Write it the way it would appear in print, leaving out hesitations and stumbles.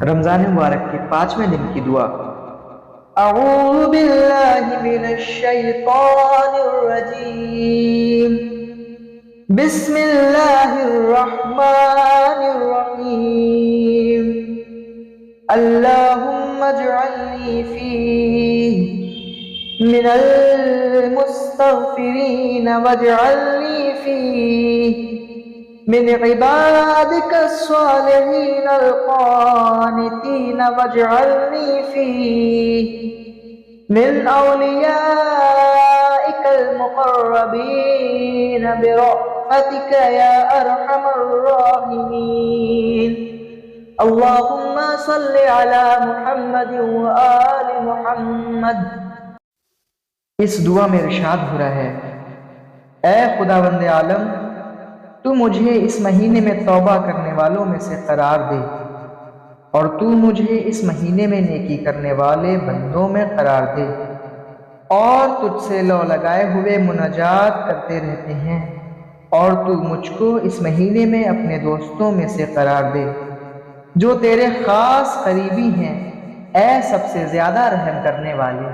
رمضان مبارک کے 5ویں دن کی دعا۔ اعوذ باللہ من الشیطان الرجیم، بسم اللہ الرحمن الرحیم، اللہم اجعلنی فیہ من المستغفرین واجعلنی فیہ من عبادك الصالحين القانتين واجعلني فيه من أوليائك المقربين برحمتك يا أرحم الراحمين، اللهم صل على محمد وآل محمد۔ اس دعا میں ارشاد ہو رہا ہے، اے خداوند عالم، تو مجھے اس مہینے میں توبہ کرنے والوں میں سے قرار دے، اور تو مجھے اس مہینے میں نیکی کرنے والے بندوں میں قرار دے، اور تجھ سے لو لگائے ہوئے مناجات کرتے رہتے ہیں، اور تو مجھ کو اس مہینے میں اپنے دوستوں میں سے قرار دے جو تیرے خاص قریبی ہیں، اے سب سے زیادہ رحم کرنے والے۔